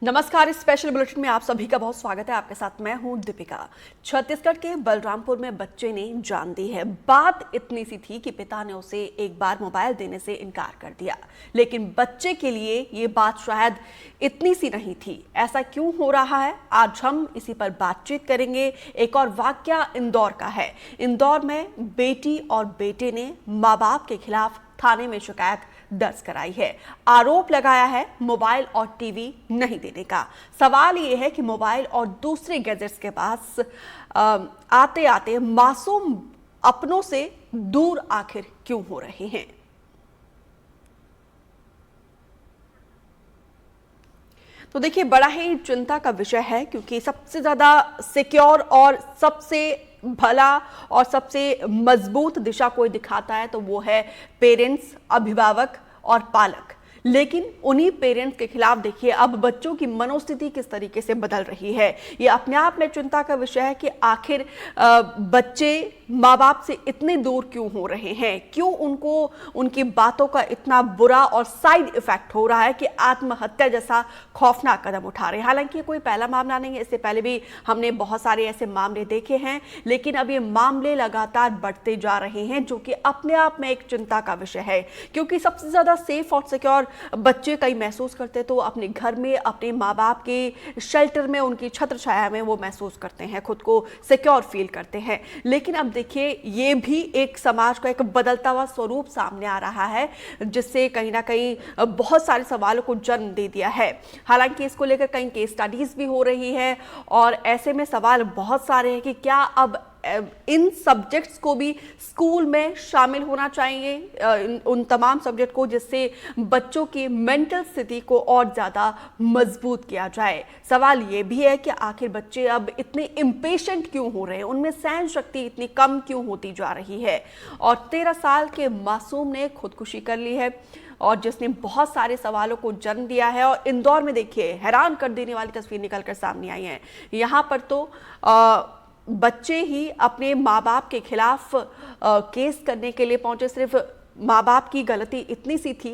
नमस्कार। इस special bulletin में आप सभी का बहुत स्वागत है। आपके साथ मैं हूं दीपिका। छत्तीसगढ़ के बलरामपुर में बच्चे ने जान दी है। बात इतनी सी थी कि पिता ने उसे एक बार मोबाइल देने से इनकार कर दिया, लेकिन बच्चे के लिए ये बात शायद इतनी सी नहीं थी। ऐसा क्यों हो रहा है, आज हम इसी पर बातचीत करेंगे। एक और वाकया इंदौर का है। इंदौर में बेटी और बेटे ने माँ बाप के खिलाफ थाने में शिकायत दर्ज कराई है। आरोप लगाया है मोबाइल और टीवी नहीं देने का। सवाल यह है कि मोबाइल और दूसरे गैजेट्स के पास आते आते मासूम अपनों से दूर आखिर क्यों हो रहे हैं। तो देखिए, बड़ा ही चिंता का विषय है, क्योंकि सबसे ज्यादा सिक्योर और सबसे भला और सबसे मजबूत दिशा कोई दिखाता है तो वो है पेरेंट्स, अभिभावक और पालक। लेकिन उन्हीं पेरेंट्स के खिलाफ देखिए अब बच्चों की मनोस्थिति किस तरीके से बदल रही है। ये अपने आप में चिंता का विषय है कि आखिर बच्चे माँ बाप से इतने दूर क्यों हो रहे हैं, क्यों उनको उनकी बातों का इतना बुरा और साइड इफेक्ट हो रहा है कि आत्महत्या जैसा खौफनाक कदम उठा रहे हैं। हालांकि कोई पहला मामला नहीं है, इससे पहले भी हमने बहुत सारे ऐसे मामले देखे हैं, लेकिन अब ये मामले लगातार बढ़ते जा रहे हैं, जो कि अपने आप में एक चिंता का विषय है। क्योंकि सबसे ज्यादा सेफ और सिक्योर बच्चे कई महसूस करते तो अपने घर में, अपने माँ बाप के शेल्टर में, उनकी छत्र छाया में वो महसूस करते हैं, खुद को सिक्योर फील करते हैं। लेकिन अब देखिए, ये भी एक समाज का एक बदलता हुआ स्वरूप सामने आ रहा है, जिससे कहीं ना कहीं बहुत सारे सवालों को जन्म दे दिया है। हालांकि इसको लेकर कई केस स्टडीज भी हो रही है और ऐसे में सवाल बहुत सारे हैं कि क्या अब इन सब्जेक्ट्स को भी स्कूल में शामिल होना चाहिए, उन तमाम सब्जेक्ट को, जिससे बच्चों की मेंटल स्थिति को और ज़्यादा मजबूत किया जाए। सवाल ये भी है कि आखिर बच्चे अब इतने इम्पेशेंट क्यों हो रहे हैं, उनमें सहन शक्ति इतनी कम क्यों होती जा रही है। और 13 साल के मासूम ने खुदकुशी कर ली है और जिसने बहुत सारे सवालों को जन्म दिया है। और इंदौर में देखिए, हैरान कर देने वाली तस्वीर निकलकर सामने आई है। यहाँ पर तो बच्चे ही अपने माँ बाप के खिलाफ केस करने के लिए पहुंचे। सिर्फ माँ बाप की गलती इतनी सी थी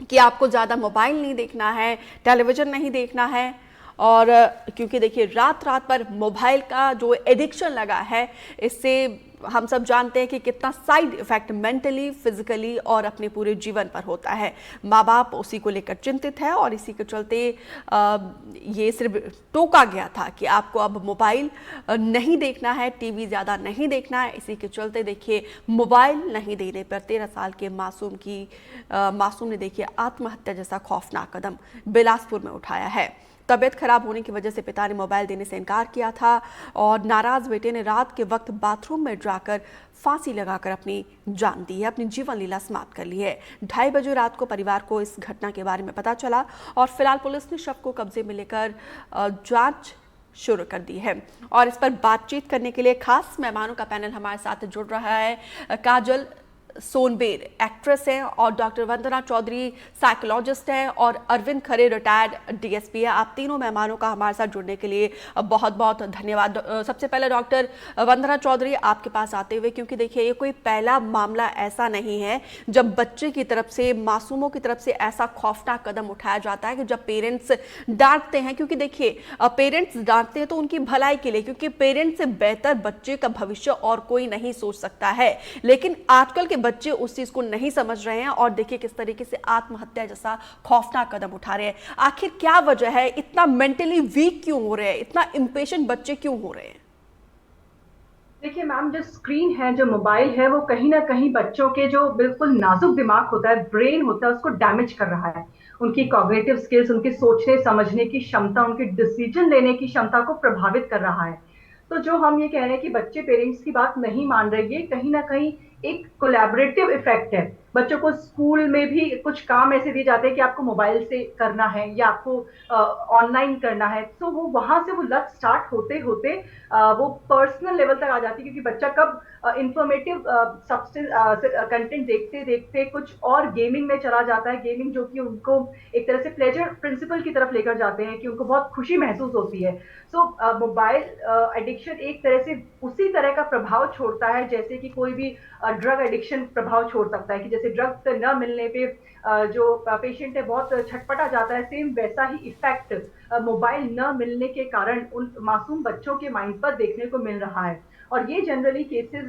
कि आपको ज़्यादा मोबाइल नहीं देखना है, टेलीविज़न नहीं देखना है। और क्योंकि देखिए, रात रात पर मोबाइल का जो एडिक्शन लगा है, इससे हम सब जानते हैं कि कितना साइड इफेक्ट मेंटली, फिजिकली और अपने पूरे जीवन पर होता है। माँ बाप उसी को लेकर चिंतित है और इसी के चलते ये सिर्फ टोका गया था कि आपको अब मोबाइल नहीं देखना है, टीवी ज़्यादा नहीं देखना है। इसी के चलते देखिए, मोबाइल नहीं देने पर 13 साल के मासूम ने देखिए आत्महत्या जैसा खौफनाक कदम बिलासपुर में उठाया है। तबीयत खराब होने की वजह से पिता ने मोबाइल देने से इनकार किया था और नाराज बेटे ने रात के वक्त बाथरूम में जाकर फांसी लगाकर अपनी जान दी है, अपनी जीवन लीला समाप्त कर ली है। 2:30 बजे रात को परिवार को इस घटना के बारे में पता चला और फिलहाल पुलिस ने शव को कब्जे में लेकर जांच शुरू कर दी है। और इस पर बातचीत करने के लिए खास मेहमानों का पैनल हमारे साथ जुड़ रहा है। काजल सोनबेर एक्ट्रेस हैं और डॉक्टर वंदना चौधरी साइकोलॉजिस्ट हैं और अरविंद खरे रिटायर्ड डीएसपी है। आप तीनों मेहमानों का हमारे साथ जुड़ने के लिए बहुत बहुत धन्यवाद। सबसे पहले डॉक्टर वंदना चौधरी, आपके पास आते हुए, क्योंकि देखिए, ये कोई पहला मामला ऐसा नहीं है जब बच्चे की तरफ से, मासूमों की तरफ से ऐसा खौफनाक कदम उठाया जाता है कि जब पेरेंट्स डांटते हैं। क्योंकि देखिए, पेरेंट्स डांटते हैं तो उनकी भलाई के लिए, क्योंकि पेरेंट्स से बेहतर बच्चे का भविष्य और कोई नहीं सोच सकता है। लेकिन आजकल के बच्चे उस चीज को नहीं समझ रहे हैं और देखिए किस तरीके से आत्महत्या जैसा खौफनाक कदम उठा रहे हैं। आखिर क्या वजह है, इतना मेंटली वीक क्यों हो रहे हैं, इतना इंपेशेंट बच्चे क्यों हो रहे हैं? देखिए मैम, जो स्क्रीन है, जो मोबाइल है, वो कहीं ना कहीं बच्चों के जो बिल्कुल नाजुक दिमाग होता है, ब्रेन होता है, उसको डैमेज कर रहा है। उनकी कॉग्निटिव स्किल्स, उनकी सोचने समझने की क्षमता, उनकी डिसीजन लेने की क्षमता को प्रभावित कर रहा है। तो जो हम ये कह रहे हैं कि बच्चे पेरेंट्स की बात नहीं मान रहे, ये कहीं ना कहीं एक कोलैबोरेटिव इफेक्ट है। बच्चों को स्कूल में भी कुछ काम ऐसे दिए जाते हैं कि आपको मोबाइल से करना है या आपको ऑनलाइन करना है, तो वो वहां से वो लत स्टार्ट होते होते वो पर्सनल लेवल तक आ जाती है। क्योंकि बच्चा कब इंफॉर्मेटिव सब्सटेंस कंटेंट देखते देखते कुछ और गेमिंग में चला जाता है। गेमिंग जो कि उनको एक तरह से प्लेजर प्रिंसिपल की तरफ लेकर जाते हैं कि उनको बहुत खुशी महसूस होती है। सो मोबाइल एडिक्शन एक तरह से उसी तरह का प्रभाव छोड़ता है जैसे कि कोई भी ड्रग एडिक्शन प्रभाव छोड़ सकता है। कि जैसे जैसे ड्रग्स न मिलने पे जो पेशेंट है बहुत छटपटा जाता है, सेम वैसा ही इफेक्ट मोबाइल न मिलने के कारण उन मासूम बच्चों के माइंड पर देखने को मिल रहा है। और ये जनरली केसेस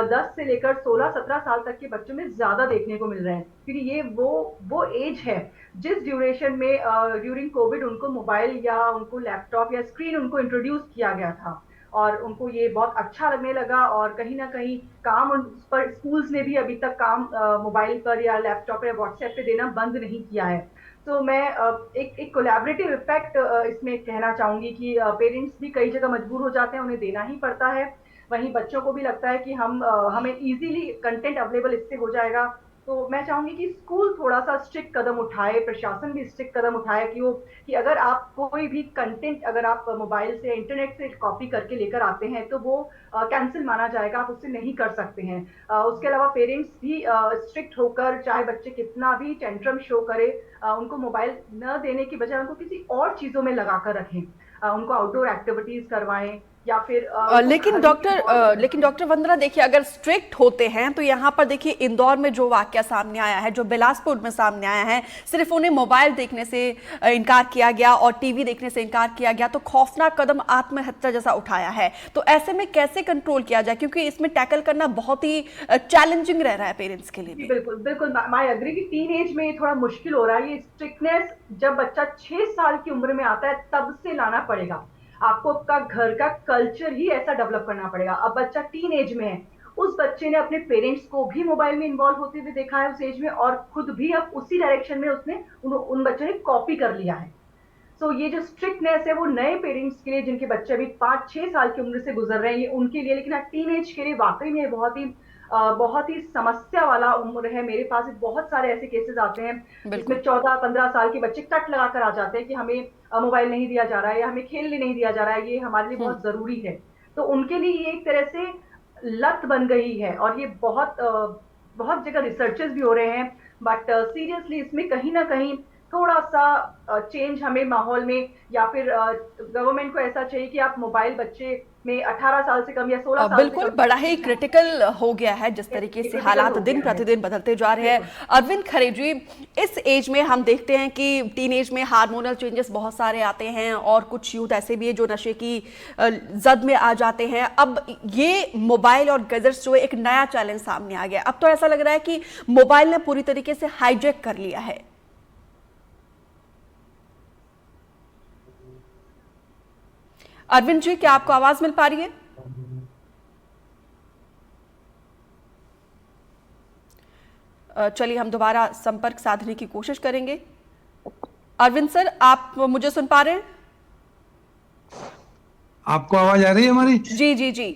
10 से लेकर 16-17 साल तक के बच्चों में ज्यादा देखने को मिल रहे हैं, क्योंकि ये वो एज है जिस ड्यूरेशन में ड्यूरिंग कोविड उनको मोबाइल या उनको लैपटॉप या स्क्रीन उनको इंट्रोड्यूस किया गया था, और उनको ये बहुत अच्छा लगने लगा, और कहीं ना कहीं काम उन पर स्कूल्स ने भी अभी तक काम मोबाइल पर या लैपटॉप या व्हाट्सएप पे देना बंद नहीं किया है। तो मैं एक कोलैबोरेटिव इफेक्ट इसमें कहना चाहूंगी कि पेरेंट्स भी कई जगह मजबूर हो जाते हैं, उन्हें देना ही पड़ता है। वहीं बच्चों को भी लगता है कि हमें इजीली कंटेंट अवेलेबल इससे हो जाएगा। तो मैं चाहूंगी कि स्कूल थोड़ा सा स्ट्रिक्ट कदम उठाए, प्रशासन भी स्ट्रिक्ट कदम उठाए कि अगर आप कोई भी कंटेंट अगर आप मोबाइल से इंटरनेट से कॉपी करके लेकर आते हैं तो वो कैंसिल माना जाएगा, आप उससे नहीं कर सकते हैं। उसके अलावा पेरेंट्स भी स्ट्रिक्ट होकर, चाहे बच्चे कितना भी टेंट्रम शो करे, उनको मोबाइल न देने की बजाय उनको किसी और चीजों में लगा कर रखें, उनको आउटडोर एक्टिविटीज करवाएं, या फिर लेकिन डॉक्टर वंदना, देखिए अगर स्ट्रिक्ट होते हैं तो यहाँ पर देखिए इंदौर में जो वाकया सामने आया है, जो बिलासपुर में सामने आया है, सिर्फ उन्हें मोबाइल देखने से इनकार किया गया और टीवी देखने से इनकार किया गया, तो खौफनाक कदम आत्महत्या जैसा उठाया है। तो ऐसे में कैसे कंट्रोल किया जाए, क्योंकि इसमें टैकल करना बहुत ही चैलेंजिंग रह रहा है पेरेंट्स के लिए भी। बिल्कुल बिल्कुल, मैं एग्री कि टीन एज में थोड़ा मुश्किल हो रहा है। ये स्ट्रिक्टनेस जब बच्चा 6 साल की उम्र में आता है तब से लाना पड़ेगा, आपको आपका घर का कल्चर ही ऐसा डेवलप करना पड़ेगा। अब बच्चा टीन एज में है, उस बच्चे ने अपने पेरेंट्स को भी मोबाइल में इन्वॉल्व होते हुए देखा है उस एज में, और खुद भी अब उसी डायरेक्शन में उसने उन बच्चों ने कॉपी कर लिया है। सो ये जो स्ट्रिक्टनेस है वो नए पेरेंट्स के लिए जिनके बच्चे अभी 5-6 साल की उम्र से गुजर रहे हैं, ये उनके लिए, लेकिन टीन एज के लिए वाकई में बहुत ही समस्या वाला उम्र है। मेरे पास बहुत सारे ऐसे केसेस आते हैं जिसमें 14-15 साल के बच्चे कट लगाकर आ जाते हैं कि हमें मोबाइल नहीं दिया जा रहा है या हमें खेलने नहीं दिया जा रहा है, ये हमारे लिए बहुत जरूरी है। तो उनके लिए ये एक तरह से लत बन गई है, और ये बहुत जगह रिसर्चेस भी हो रहे हैं। बट सीरियसली इसमें कहीं ना कहीं थोड़ा सा चेंज हमें माहौल में, या फिर गवर्नमेंट को ऐसा चाहिए कि आप मोबाइल बच्चे में 18 साल से कम या 16 साल बिल्कुल बड़ा ही क्रिटिकल हो गया है जिस तरीके से हालात दिन प्रतिदिन बदलते जा रहे हैं। अरविंद खरे जी, इस एज में हम देखते हैं कि टीन एज में हार्मोनल चेंजेस बहुत सारे आते हैं, और कुछ यूथ ऐसे भी है जो नशे की जद में आ जाते हैं। अब ये मोबाइल और गैजेट्स जो एक नया चैलेंज सामने आ गया, अब तो ऐसा लग रहा है कि मोबाइल ने पूरी तरीके से हाईजैक कर लिया है। अरविंद जी, क्या आपको आवाज मिल पा रही है? चलिए हम दोबारा संपर्क साधने की कोशिश करेंगे। अरविंद सर, आप मुझे सुन पा रहे हैं? आपको आवाज आ रही है हमारी? जी जी जी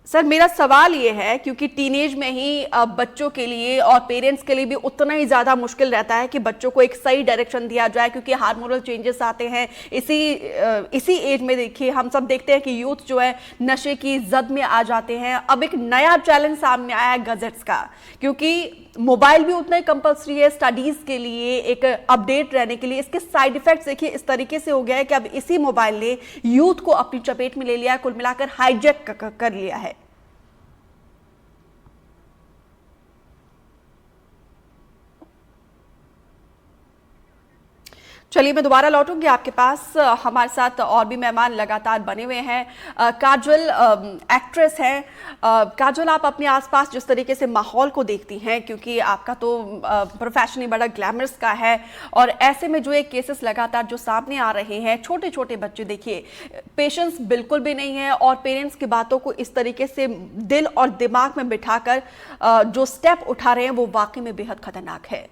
सर, मेरा सवाल ये है, क्योंकि टीनेज में ही बच्चों के लिए और पेरेंट्स के लिए भी उतना ही ज़्यादा मुश्किल रहता है कि बच्चों को एक सही डायरेक्शन दिया जाए, क्योंकि हार्मोनल चेंजेस आते हैं इसी एज में। देखिए हम सब देखते हैं कि यूथ जो है नशे की जद में आ जाते हैं। अब एक नया चैलेंज सामने आया है गैजेट्स का, क्योंकि मोबाइल भी उतना ही कंपल्सरी है स्टडीज़ के लिए, एक अपडेट रहने के लिए। इसके साइड इफेक्ट्स देखिए इस तरीके से हो गया है कि अब इसी मोबाइल ने यूथ को अपनी चपेट में ले लिया है, कुल मिलाकर हाईजैक कर लिया है। चलिए मैं दोबारा लौटूंगी आपके पास। हमारे साथ और भी मेहमान लगातार बने हुए हैं। काजल एक्ट्रेस हैं। काजल, आप अपने आसपास जिस तरीके से माहौल को देखती हैं, क्योंकि आपका तो प्रोफेशन ही बड़ा ग्लैमरस का है, और ऐसे में जो एक केसेस लगातार जो सामने आ रहे हैं, छोटे छोटे बच्चे, देखिए पेशेंस बिल्कुल भी नहीं है, और पेरेंट्स की बातों को इस तरीके से दिल और दिमाग में बिठाकर जो स्टेप उठा रहे हैं वो वाकई में बेहद खतरनाक है।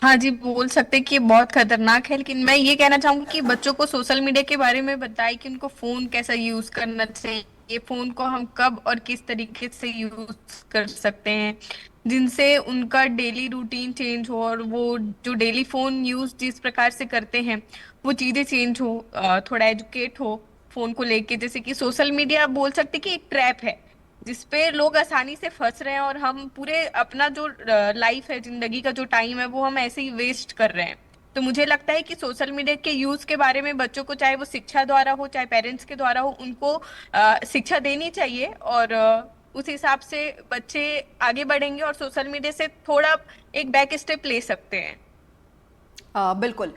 हाँ जी, बोल सकते हैं कि ये बहुत खतरनाक है, लेकिन मैं ये कहना चाहूंगी कि बच्चों को सोशल मीडिया के बारे में बताएं कि उनको फोन कैसा यूज करना चाहिए, फोन को हम कब और किस तरीके से यूज कर सकते हैं, जिनसे उनका डेली रूटीन चेंज हो, और वो जो डेली फोन यूज जिस प्रकार से करते हैं वो चीजें चेंज हो, थोड़ा एजुकेट हो फोन को लेके। जैसे कि सोशल मीडिया बोल सकते कि एक ट्रैप है जिसपे लोग आसानी से फंस रहे हैं, और हम पूरे अपना जो लाइफ है, जिंदगी का जो टाइम है, वो हम ऐसे ही वेस्ट कर रहे हैं। तो मुझे लगता है कि सोशल मीडिया के यूज के बारे में बच्चों को, चाहे वो शिक्षा द्वारा हो चाहे पेरेंट्स के द्वारा हो, उनको शिक्षा देनी चाहिए, और उस हिसाब से बच्चे आगे बढ़ेंगे और सोशल मीडिया से थोड़ा एक बैक स्टेप ले सकते हैं। बिल्कुल।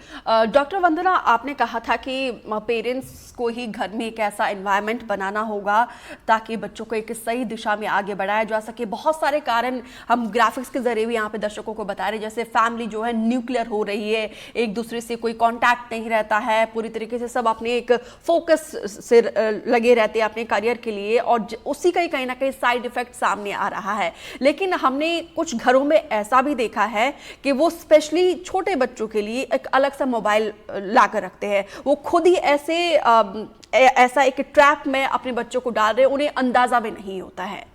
डॉक्टर वंदना, आपने कहा था कि पेरेंट्स को ही घर में एक ऐसा एनवायरनमेंट बनाना होगा ताकि बच्चों को एक सही दिशा में आगे बढ़ाया जा सके। बहुत सारे कारण हम ग्राफिक्स के जरिए भी यहाँ पे दर्शकों को बता रहे हैं, जैसे फैमिली जो है न्यूक्लियर हो रही है, एक दूसरे से कोई कांटेक्ट नहीं रहता है, पूरी तरीके से सब अपने एक फोकस से लगे रहते हैं अपने करियर के लिए, और उसी का ही कहीं ना कहीं साइड इफेक्ट सामने आ रहा है। लेकिन हमने कुछ घरों में ऐसा भी देखा है कि वो स्पेशली छोटे बच्चों के लिए एक अलग सा मोबाइल लाकर रखते हैं, वो खुद ही ऐसा एक ट्रैप में अपने बच्चों को डाल रहे हैं, उन्हें अंदाजा भी नहीं होता है।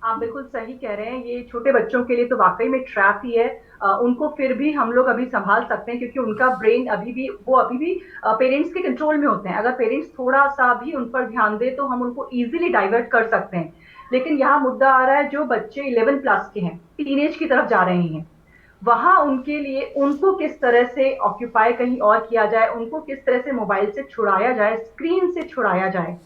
आप बिल्कुल सही कह रहे हैं, ये छोटे बच्चों के लिए तो वाकई में ट्रैप ही है। उनको फिर भी हम लोग अभी संभाल सकते हैं क्योंकि उनका ब्रेन अभी भी पेरेंट्स के कंट्रोल में होते हैं। अगर पेरेंट्स थोड़ा सा भी उन पर ध्यान दे तो हम उनको इजीली डाइवर्ट कर सकते हैं। लेकिन यहाँ मुद्दा आ रहा है, जो बच्चे 11 प्लस के हैं, टीनेज की तरफ जा रहे हैं, वहां उनके लिए उनको किस तरह से ऑक्यूपाई कहीं और किया जाए, उनको किस तरह से मोबाइल से छुड़ाया जाए, स्क्रीन से छुड़ाया जाए।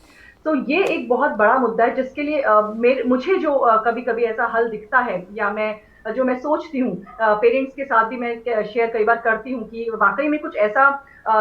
तो ये एक बहुत बड़ा मुद्दा है जिसके लिए मुझे जो कभी कभी ऐसा हल दिखता है या मैं सोचती हूँ, पेरेंट्स के साथ भी मैं शेयर कई बार करती हूँ कि वाकई में कुछ ऐसा,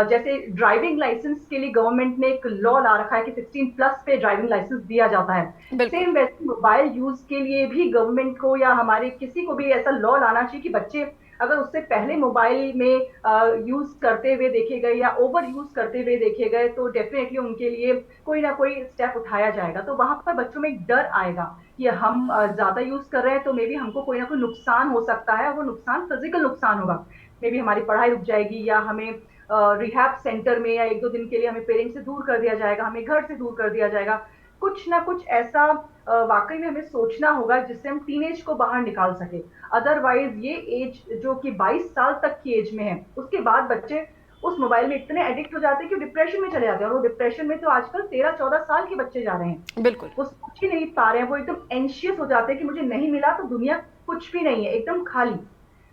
जैसे ड्राइविंग लाइसेंस के लिए गवर्नमेंट ने एक लॉ ला रखा है कि 16 प्लस पे ड्राइविंग लाइसेंस दिया जाता है। सेम वैसे मोबाइल यूज के लिए भी गवर्नमेंट को या हमारे किसी को भी ऐसा लॉ लाना चाहिए कि बच्चे अगर उससे पहले मोबाइल में यूज करते हुए देखे गए या ओवर यूज करते हुए देखे गए तो डेफिनेटली उनके लिए कोई ना कोई स्टेप उठाया जाएगा। तो वहां पर बच्चों में एक डर आएगा कि हम ज्यादा यूज कर रहे हैं तो मे बी हमको कोई ना कोई नुकसान हो सकता है, वो नुकसान फिजिकल नुकसान होगा, मे बी हमारी पढ़ाई रुक जाएगी या हमें रिहैब सेंटर में या 1-2 दिन के लिए हमें पेरेंट्स से दूर कर दिया जाएगा, हमें घर से दूर कर दिया जाएगा। कुछ ना कुछ ऐसा वाकई में हमें सोचना होगा जिससे हम टीनेज को बाहर निकाल सके। अदरवाइज ये एज जो कि 22 साल तक की एज में है, उसके बाद बच्चे उस मोबाइल में इतने एडिक्ट हो जाते हैं कि डिप्रेशन में चले जाते हैं, और वो डिप्रेशन में तो आजकल 13-14 साल के बच्चे जा रहे हैं। बिल्कुल, वो सोच ही नहीं पा रहे हैं, वो एकदम एंशियस हो जाते हैं कि मुझे नहीं मिला तो दुनिया कुछ भी नहीं है, एकदम खाली,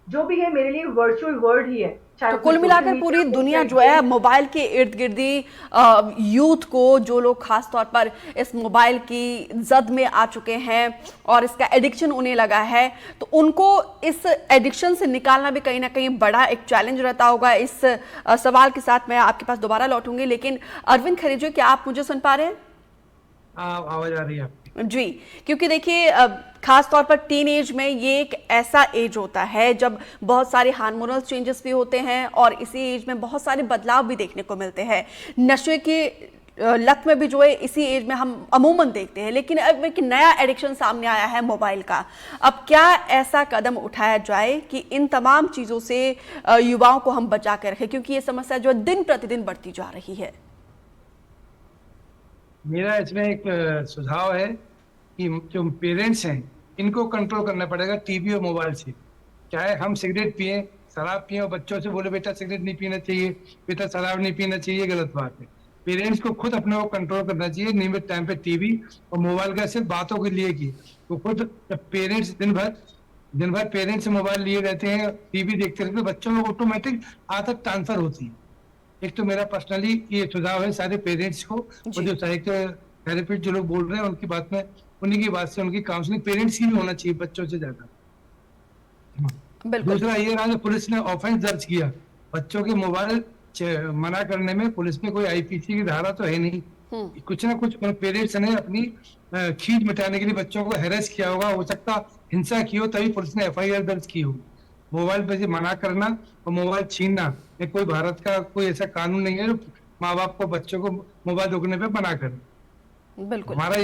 जो भी है मेरे लिए वर्चुअल वर्ल्ड ही है। तो कुल मिलाकर पूरी दुनिया जो है मोबाइल के इर्द गिर्द ही, यूथ को, जो लोग खास तौर पर इस मोबाइल की जद में आ चुके हैं और इसका एडिक्शन उन्हें लगा है, तो उनको इस एडिक्शन से निकालना भी कहीं ना कहीं बड़ा एक चैलेंज रहता होगा। इस सवाल के साथ मैं आपके पास दोबारा लौटूंगी, लेकिन अरविंद खरीजो, क्या आप मुझे सुन पा रहे हैं? आवाज आ रही है जी, क्योंकि देखिए खास तौर पर टीन एज में ये एक ऐसा एज होता है जब बहुत सारे हार्मोनल चेंजेस भी होते हैं और इसी एज में बहुत सारे बदलाव भी देखने को मिलते हैं। नशे की लत में भी जो है इसी एज में हम अमूमन देखते हैं, लेकिन अब एक नया एडिक्शन सामने आया है मोबाइल का। अब क्या ऐसा कदम उठाया जाए कि इन तमाम चीज़ों से युवाओं को हम बचा कर रखें, क्योंकि ये समस्या जो दिन प्रतिदिन बढ़ती जा रही है? मेरा इसमें एक सुझाव है कि जो पेरेंट्स हैं इनको कंट्रोल करना पड़ेगा टीवी और मोबाइल से। चाहे हम सिगरेट पिए, शराब पिए और बच्चों से बोले बेटा सिगरेट नहीं पीना चाहिए, बेटा शराब नहीं पीना चाहिए, गलत बात है। पेरेंट्स को खुद अपने को कंट्रोल करना चाहिए। नियमित टाइम पे टीवी और मोबाइल का सिर्फ बातों के लिए की, तो खुद पेरेंट्स दिन भर पेरेंट्स मोबाइल लिए रहते हैं, टीवी देखते रहते हैं, बच्चों में ऑटोमेटिक आदत ट्रांसफर होती है। एक तो मेरा पर्सनली ये सुझाव है सारे पेरेंट्स को, और जो साइकोथेरेपिस्ट जो लोग बोल रहे हैं उनकी बात में, उन्हीं की बात से उनकी काउंसलिंग पेरेंट्स की भी होना चाहिए बच्चों से ज्यादा। दूसरा ये रहा, पुलिस ने ऑफेंस दर्ज किया बच्चों के मोबाइल मना करने में, पुलिस में कोई आईपीसी की धारा तो है नहीं, कुछ ना कुछ पेरेंट्स ने अपनी खींच मिटाने के लिए बच्चों को हैरेस किया होगा, हो सकता हिंसा की हो, तभी पुलिस ने एफआईआर दर्ज की होगी। मोबाइल पर से मना करना और मोबाइल छीनना ये कोई भारत का कोई ऐसा कानून नहीं है जो माँ बाप को बच्चों को मोबाइल रोकने पे मना करे। बिल्कुल, हमारा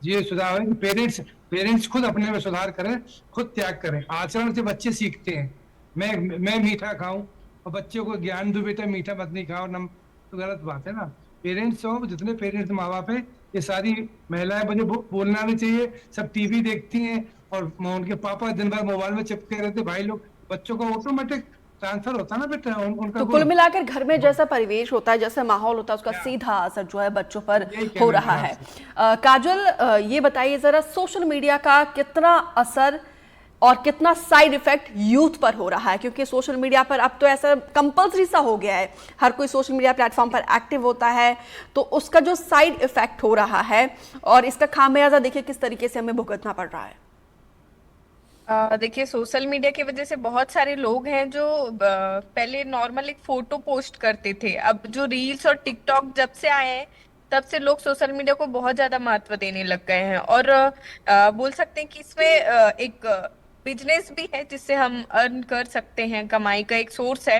ये सुझाव है कि पेरेंट्स खुद अपने में सुधार करें, खुद त्याग करें। आचरण से बच्चे सीखते हैं। मैं मीठा खाऊं और बच्चों को ज्ञान दूं बेटा मीठा मत नहीं खाओ, तो गलत बात है ना। पेरेंट्स हो, जितने पेरेंट्स माँ बाप है, ये सारी महिलाएं मुझे बोलना नहीं चाहिए, सब टीवी देखती हैं और उनके पापा दिन भर मोबाइल में चिपके रहते, भाई लोग बच्चों का ऑटोमेटिक ट्रांसफर होता है ना बेटा उनका। तो कुल मिलाकर घर में जैसा परिवेश होता है, जैसा माहौल होता है, उसका सीधा असर जो है बच्चों पर हो रहा है। काजल, ये बताइए जरा, सोशल मीडिया का कितना असर और कितना साइड इफेक्ट यूथ पर हो रहा है, क्योंकि सोशल मीडिया पर अब तो ऐसा कंपल्सरी सा हो गया है, हर कोई सोशल मीडिया प्लेटफॉर्म पर एक्टिव होता है, तो उसका जो साइड इफेक्ट हो रहा है और इसका खामियाजा देखिए किस तरीके से हमें भुगतना पड़ रहा है। देखिए, सोशल मीडिया की वजह से बहुत सारे लोग हैं जो पहले नॉर्मल एक फोटो पोस्ट करते थे, अब जो रील्स और टिकटॉक जब से आए हैं तब से लोग सोशल मीडिया को बहुत ज्यादा महत्व देने लग गए हैं। और बोल सकते हैं कि इसमें एक बिजनेस भी है जिससे हम अर्न कर सकते हैं, कमाई का एक सोर्स है।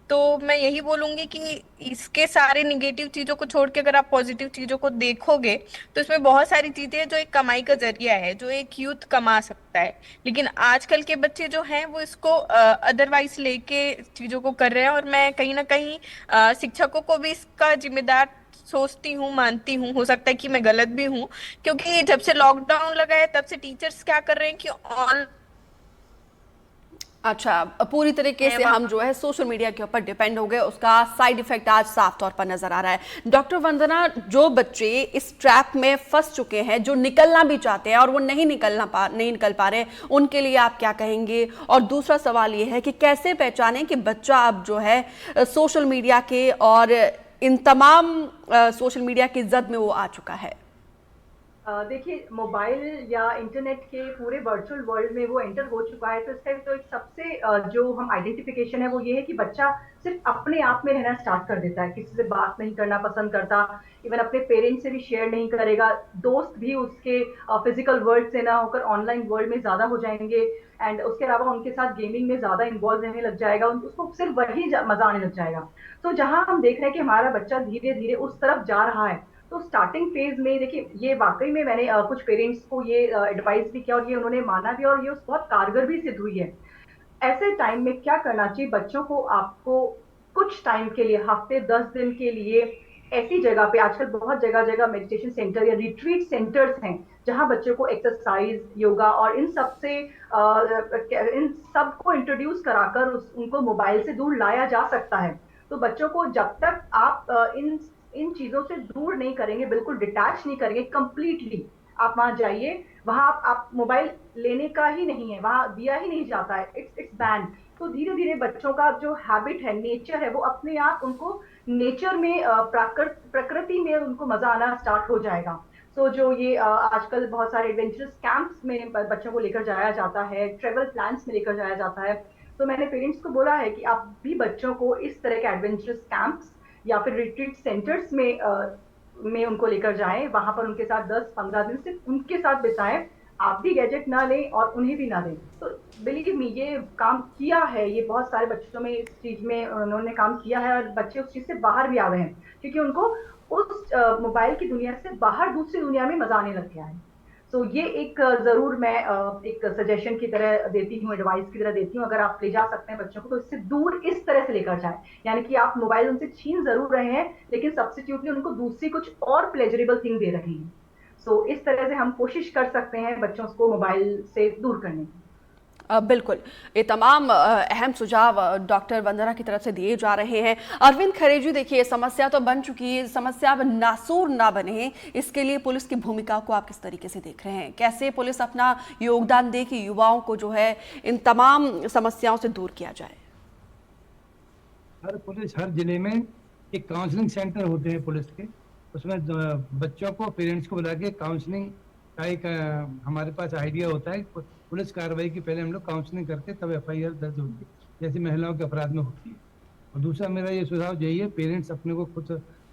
तो मैं यही बोलूंगी कि इसके सारे निगेटिव चीजों को छोड़ के अगर आप पॉजिटिव चीजों को देखोगे तो इसमें बहुत सारी चीजें हैं जो एक कमाई का जरिया है, जो एक यूथ कमा सकता है। लेकिन आजकल के बच्चे जो हैं वो इसको अदरवाइज लेके चीजों को कर रहे हैं, और मैं कहीं ना कहीं शिक्षकों को भी इसका जिम्मेदार सोचती हूँ, मानती हूँ। हो सकता है कि मैं गलत भी हूँ, क्योंकि जब से लॉकडाउन लगा है तब से टीचर्स क्या कर रहे हैं कि ऑन अच्छा, पूरी तरीके से हम जो है सोशल मीडिया के ऊपर डिपेंड हो गए, उसका साइड इफेक्ट आज साफ तौर पर नजर आ रहा है। डॉक्टर वंदना, जो बच्चे इस ट्रैप में फंस चुके हैं, जो निकलना भी चाहते हैं और वो नहीं निकल पा रहे, उनके लिए आप क्या कहेंगे? और दूसरा सवाल ये है कि कैसे पहचानें कि बच्चा अब जो है सोशल मीडिया के और इन तमाम सोशल मीडिया की जद में वो आ चुका है? देखिए, मोबाइल या इंटरनेट के पूरे वर्चुअल वर्ल्ड में वो एंटर हो चुका है, तो इसका तो एक सबसे जो हम आइडेंटिफिकेशन है वो ये है कि बच्चा सिर्फ अपने आप में रहना स्टार्ट कर देता है, किसी से बात नहीं करना पसंद करता, इवन अपने पेरेंट्स से भी शेयर नहीं करेगा, दोस्त भी उसके फिजिकल वर्ल्ड से ना होकर ऑनलाइन वर्ल्ड में ज्यादा हो जाएंगे, एंड उसके अलावा उनके साथ गेमिंग में ज्यादा इन्वॉल्व रहने लग जाएगा, उसको सिर्फ वही मजा आने लग जाएगा। तो जहां हम देख रहे हैं कि हमारा बच्चा धीरे धीरे उस तरफ जा रहा है, तो स्टार्टिंग फेज में देखिए, ये वाकई में मैंने कुछ पेरेंट्स को ये एडवाइस भी किया और ये उन्होंने माना भी, और ये बहुत कारगर भी सिद्ध हुई है। ऐसे टाइम में क्या करना चाहिए बच्चों को, आपको कुछ टाइम के लिए, हफ्ते 10 दिन के लिए ऐसी जगह पे, आजकल बहुत जगह जगह मेडिटेशन सेंटर या रिट्रीट सेंटर्स हैं जहां बच्चों को एक्सरसाइज, योगा और इन सब को इंट्रोड्यूस कराकर उनको मोबाइल से दूर लाया जा सकता है। तो बच्चों को जब तक आप इन चीजों से दूर नहीं करेंगे, बिल्कुल डिटैच नहीं करेंगे कंप्लीटली, आप वहां जाइए, वहां आप मोबाइल लेने का ही नहीं है, वहां दिया ही नहीं जाता है, इट्स बैन। तो धीरे धीरे बच्चों का जो हैबिट है, नेचर है, वो अपने आप उनको नेचर में प्रकृति में उनको मजा आना स्टार्ट हो जाएगा। सो जो ये आजकल बहुत सारे एडवेंचरस कैंप्स में बच्चों को लेकर जाया जाता है, ट्रेवल प्लान्स में लेकर जाया जाता है, तो मैंने पेरेंट्स को बोला है कि आप भी बच्चों को इस तरह के एडवेंचरस कैंप्स या फिर रिट्रीट सेंटर्स में उनको लेकर जाएं, वहां पर उनके साथ 10-15 दिन सिर्फ उनके साथ बिताएं, आप भी गैजेट ना लें और उन्हें भी ना दें। तो बिलीव मी, ये काम किया है, ये बहुत सारे बच्चों में इस चीज में उन्होंने काम किया है, और बच्चे उस चीज से बाहर भी आ गए हैं, क्योंकि उनको उस मोबाइल की दुनिया से बाहर दूसरी दुनिया में मजा आने लग गया है। तो ये एक जरूर मैं एक सजेशन की तरह देती हूँ, एडवाइस की तरह देती हूँ, अगर आप ले जा सकते हैं बच्चों को तो इससे दूर इस तरह से लेकर जाए, यानी कि आप मोबाइल उनसे छीन जरूर रहे हैं लेकिन सब्स्टिट्यूटली उनको दूसरी कुछ और प्लेजरेबल थिंग दे रहे हैं। सो इस तरह से हम कोशिश कर सकते हैं बच्चों को मोबाइल से दूर करने की। बिल्कुल, ये तमाम अहम सुझाव डॉक्टर वंदना की तरफ से दिए जा रहे हैं। अरविंद खरे जी, देखिए समस्या तो बन चुकी है, समस्या अब नासूर ना बने, इसके लिए पुलिस की भूमिका को आप किस तरीके से देख रहे हैं? कैसे पुलिस अपना योगदान दे कि युवाओं को जो है इन तमाम समस्याओं से दूर किया जाए? हर जिले में एक काउंसलिंग सेंटर होते हैं पुलिस के, उसमें बच्चों को, पेरेंट्स को बुला के काउंसलिंग का एक हमारे पास आइडिया होता है। पुलिस कार्रवाई की पहले हम लोग काउंसलिंग करके तब FIR दर्ज होती है, जैसे महिलाओं के अपराध में होती है। और दूसरा मेरा ये सुझाव यही है, पेरेंट्स अपने को खुद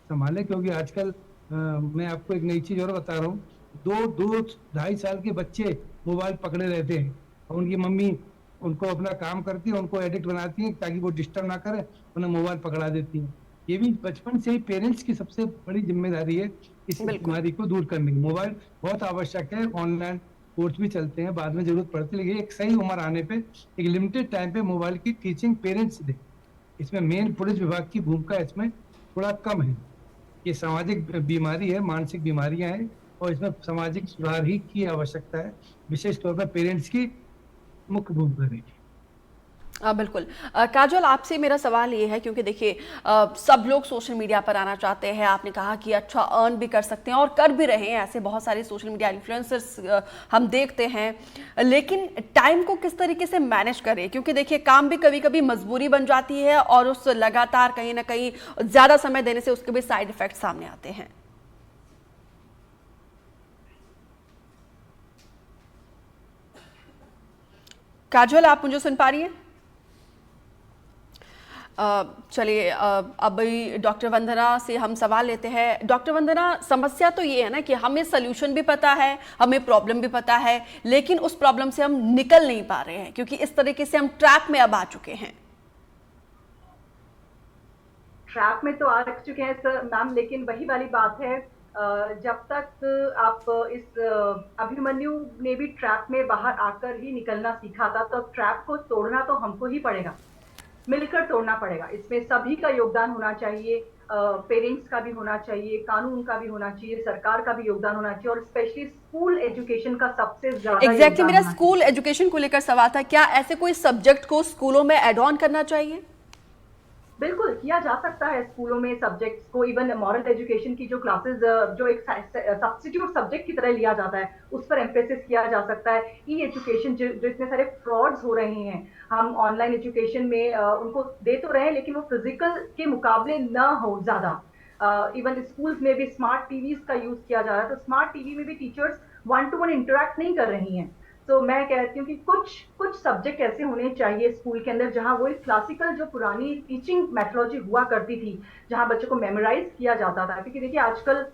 संभालें, क्योंकि आजकल मैं आपको एक नई चीज और बता रहा हूँ, 2-2-2.5 साल के बच्चे मोबाइल पकड़े रहते हैं और उनकी मम्मी उनको अपना काम करती है, उनको एडिक्ट बनाती है ताकि वो डिस्टर्ब ना करे, उन्हें मोबाइल पकड़ा देती है। ये भी बचपन से ही पेरेंट्स की सबसे बड़ी जिम्मेदारी है इस बीमारी को दूर करने की। मोबाइल बहुत आवश्यक है, ऑनलाइन कोर्स भी चलते हैं, बाद में जरूरत पड़ती है, लेकिन एक सही उम्र आने पे, एक लिमिटेड टाइम पे मोबाइल की टीचिंग पेरेंट्स दे। इसमें मेन पुलिस विभाग की भूमिका इसमें थोड़ा कम है। ये सामाजिक बीमारी है, मानसिक बीमारियां हैं, और इसमें सामाजिक सुधार ही की आवश्यकता है, विशेष तौर पर पेरेंट्स की मुख्य भूमिका रहेगी। बिल्कुल। काजोल, आपसे मेरा सवाल ये है, क्योंकि देखिए सब लोग सोशल मीडिया पर आना चाहते हैं। आपने कहा कि अच्छा अर्न भी कर सकते हैं और कर भी रहे हैं, ऐसे बहुत सारे सोशल मीडिया इन्फ्लुएंसर्स हम देखते हैं। लेकिन टाइम को किस तरीके से मैनेज करें, क्योंकि देखिए काम भी कभी कभी मजबूरी बन जाती है और उस लगातार कहीं ना कहीं ज़्यादा समय देने से उसके भी साइड इफेक्ट सामने आते हैं। काजोल, आप मुझे सुन पा रही हैं? चलिए, अब डॉक्टर वंदना से हम सवाल लेते हैं। डॉक्टर वंदना, समस्या तो ये है ना कि हमें सल्यूशन भी पता है, हमें प्रॉब्लम भी पता है, लेकिन उस प्रॉब्लम से हम निकल नहीं पा रहे हैं क्योंकि इस तरीके से हम ट्रैप में अब आ चुके हैं। ट्रैप में तो आ चुके हैं सर मैम, लेकिन वही वाली बात है, जब तक आप इस अभिमन्यु ने भी ट्रैप में बाहर आकर ही निकलना सीखा था, तो ट्रैप को तोड़ना तो हमको ही पड़ेगा, मिलकर तोड़ना पड़ेगा। इसमें सभी का योगदान होना चाहिए, पेरेंट्स का भी होना चाहिए, कानून का भी होना चाहिए, सरकार का भी योगदान होना चाहिए और स्पेशली स्कूल एजुकेशन का सबसे ज्यादा एग्जैक्टली मेरा स्कूल एजुकेशन को लेकर सवाल था। क्या ऐसे कोई सब्जेक्ट को स्कूलों में एड ऑन करना चाहिए? बिल्कुल किया जा सकता है स्कूलों में सब्जेक्ट्स को, इवन मॉरल एजुकेशन की जो क्लासेस जो एक सब्स्टिट्यूट सब्जेक्ट की तरह लिया जाता है, उस पर एम्फेसिस किया जा सकता है। ई एजुकेशन जो इतने सारे फ्रॉड्स हो रहे हैं, हम ऑनलाइन एजुकेशन में उनको दे तो रहे हैं, लेकिन वो फिजिकल के मुकाबले न हो ज्यादा। इवन स्कूल्स में भी स्मार्ट टीवीज का यूज किया जा रहा है, तो स्मार्ट टीवी में भी टीचर्स 1-to-1 इंटरेक्ट नहीं कर रही हैं। तो मैं कहती हूँ कि कुछ सब्जेक्ट ऐसे होने चाहिए स्कूल के अंदर जहां वो क्लासिकल जो पुरानी टीचिंग मेथोडोलॉजी हुआ करती थी, जहां बच्चों को मेमोराइज किया जाता था। क्योंकि देखिए आजकल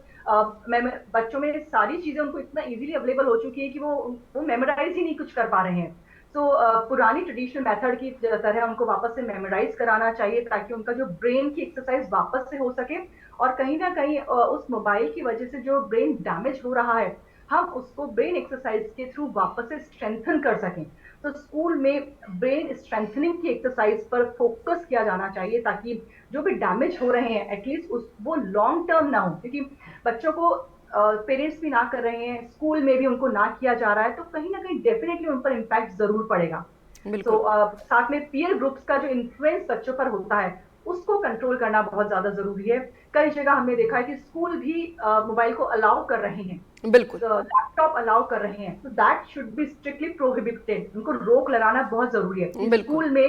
बच्चों में सारी चीजें उनको इतना इजीली अवेलेबल हो चुकी है कि वो मेमोराइज ही नहीं कुछ कर पा रहे हैं। तो पुरानी ट्रेडिशनल मेथड की तरह उनको वापस से मेमोराइज कराना चाहिए, ताकि उनका जो ब्रेन की एक्सरसाइज वापस से हो सके। और कहीं ना कहीं उस मोबाइल की वजह से जो ब्रेन डैमेज हो रहा है, हम उसको ब्रेन एक्सरसाइज के थ्रू वापस से स्ट्रेंथन कर सकें। तो स्कूल में ब्रेन स्ट्रेंथनिंग की एक्सरसाइज पर फोकस किया जाना चाहिए, ताकि जो भी डैमेज हो रहे हैं एटलीस्ट वो लॉन्ग टर्म ना हो। क्योंकि बच्चों को पेरेंट्स भी ना कर रहे हैं, स्कूल में भी उनको ना किया जा रहा है, तो कहीं ना कहीं डेफिनेटली उन पर इम्पैक्ट जरूर पड़ेगा। तो साथ में पीयर ग्रुप्स का जो इन्फ्लुएंस बच्चों पर होता है, उसको कंट्रोल करना बहुत ज्यादा जरूरी है। कई जगह हमने देखा है कि स्कूल भी मोबाइल को अलाउ कर रहे हैं, बिल्कुल लैपटॉप अलाउ कर रहे हैं, तो that should be strictly prohibited. उनको रोक लगाना बहुत जरूरी है। स्कूल में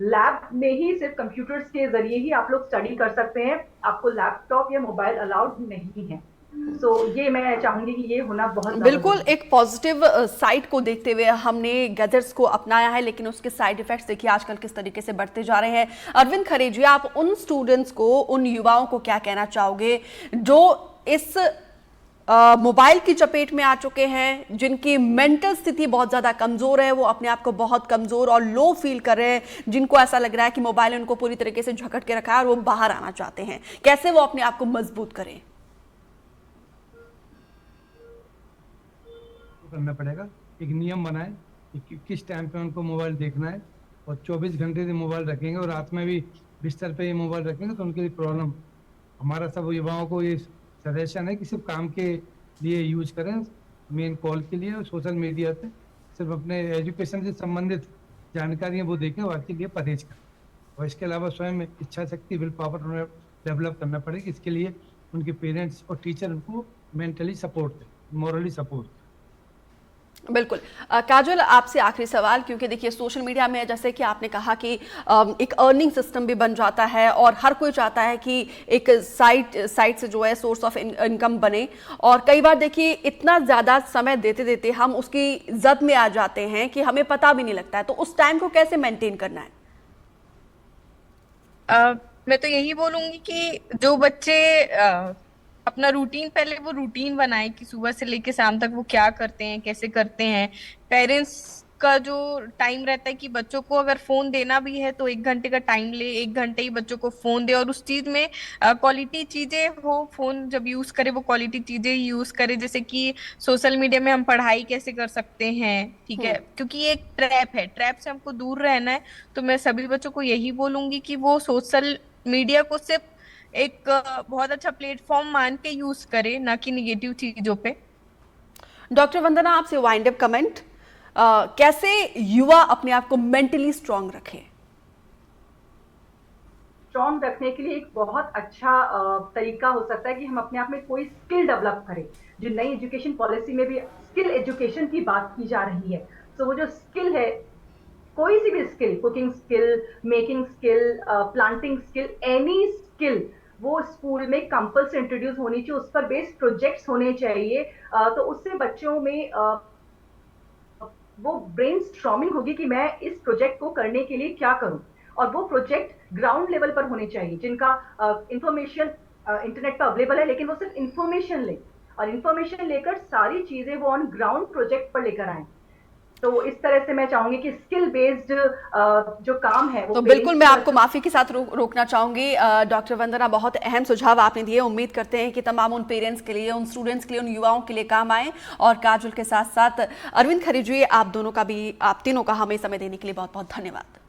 लैब में ही सिर्फ कंप्यूटर्स के जरिए ही आप लोग स्टडी कर सकते हैं, आपको लैपटॉप या मोबाइल अलाउड नहीं है। तो ये मैं चाहूंगी कि ये होना बहुत बिल्कुल एक पॉजिटिव साइड को देखते हुए हमने गैजेट्स को अपनाया है, लेकिन उसके साइड इफेक्ट्स देखिए आजकल किस तरीके से बढ़ते जा रहे हैं। अरविंद खरे जी, आप उन स्टूडेंट्स को, उन युवाओं को क्या कहना चाहोगे जो इस मोबाइल की चपेट में आ चुके हैं, जिनकी मेंटल स्थिति बहुत ज्यादा कमजोर है, वो अपने आप को बहुत कमजोर और लो फील कर रहे हैं, जिनको ऐसा लग रहा है कि मोबाइल उनको पूरी तरीके से झकट के रखा है और वो बाहर आना चाहते हैं, कैसे वो अपने आप को मजबूत करें? करना पड़ेगा, एक नियम बनाए कि किस टाइम पे उनको मोबाइल देखना है, और 24 घंटे से मोबाइल रखेंगे और रात में भी बिस्तर पे ही मोबाइल रखेंगे तो उनके लिए प्रॉब्लम। हमारा सब युवाओं को ये सजेशन है कि सिर्फ काम के लिए यूज करें, मेन कॉल के लिए, और सोशल मीडिया पे सिर्फ अपने एजुकेशन से संबंधित जानकारियाँ वो देखें, बाकी लिए परहेज करें। और इसके अलावा स्वयं इच्छा शक्ति, विल पावर उन्हें डेवलप करना पड़ेगा। इसके लिए उनके पेरेंट्स और टीचर उनको मेंटली सपोर्ट दें, मॉरली सपोर्ट। बिल्कुल। काजल, आपसे आखिरी सवाल, क्योंकि देखिए सोशल मीडिया में जैसे कि आपने कहा कि एक अर्निंग सिस्टम भी बन जाता है और हर कोई चाहता है कि एक साइट से जो है सोर्स ऑफ इनकम बने, और कई बार देखिए इतना ज़्यादा समय देते देते हम उसकी जद में आ जाते हैं कि हमें पता भी नहीं लगता है, तो उस टाइम को कैसे मेंटेन करना है? मैं तो यही बोलूंगी कि जो बच्चे अपना रूटीन, पहले वो रूटीन बनाए कि सुबह से लेके शाम तक वो क्या करते हैं, कैसे करते हैं। पेरेंट्स का जो टाइम रहता है कि बच्चों को अगर फोन देना भी है तो 1 घंटे का टाइम ले, 1 घंटे ही बच्चों को फोन दे, और उस चीज में क्वालिटी चीजें हो। फोन जब यूज करे वो क्वालिटी चीजें यूज करे, जैसे कि सोशल मीडिया में हम पढ़ाई कैसे कर सकते हैं, ठीक है, क्योंकि ये एक ट्रैप है, ट्रैप से हमको दूर रहना है। तो मैं सभी बच्चों को यही बोलूंगी कि वो सोशल मीडिया को सिर्फ एक बहुत अच्छा प्लेटफॉर्म मान के यूज करे, ना कि निगेटिव चीजों पे। डॉक्टर वंदना, आपसे वाइंड अप कमेंट, कैसे युवा अपने आप को मेंटली स्ट्रांग रखे? स्ट्रॉन्ग रखने के लिए एक बहुत अच्छा तरीका हो सकता है कि हम अपने आप में कोई स्किल डेवलप करें। जो नई एजुकेशन पॉलिसी में भी स्किल एजुकेशन की बात की जा रही है, तो वो जो स्किल है, कोई सी भी skill, cooking skill, making skill, planting skill, any skill, वो स्कूल में कंपल्सरी इंट्रोड्यूस होनी चाहिए, उस पर बेस्ड प्रोजेक्ट्स होने चाहिए। तो उससे बच्चों में वो ब्रेन स्ट्रॉमिंग होगी कि मैं इस प्रोजेक्ट को करने के लिए क्या करूं, और वो प्रोजेक्ट ग्राउंड लेवल पर होने चाहिए, जिनका इंफॉर्मेशन इंटरनेट पर अवेलेबल है, लेकिन वो सिर्फ इंफॉर्मेशन ले, और इंफॉर्मेशन लेकर सारी चीजें वो ऑन ग्राउंड प्रोजेक्ट पर लेकर आए। तो इस तरह से मैं चाहूंगी कि स्किल बेस्ड जो काम है वो तो बिल्कुल मैं आपको माफी के साथ रोकना चाहूंगी। डॉक्टर वंदना, बहुत अहम सुझाव आपने दिए। उम्मीद करते हैं कि तमाम उन पेरेंट्स के लिए, उन स्टूडेंट्स के लिए, उन युवाओं के लिए काम आए। और काजल के साथ साथ अरविंद खरे जी, आप दोनों का भी, आप तीनों का हमें समय देने के लिए बहुत बहुत धन्यवाद।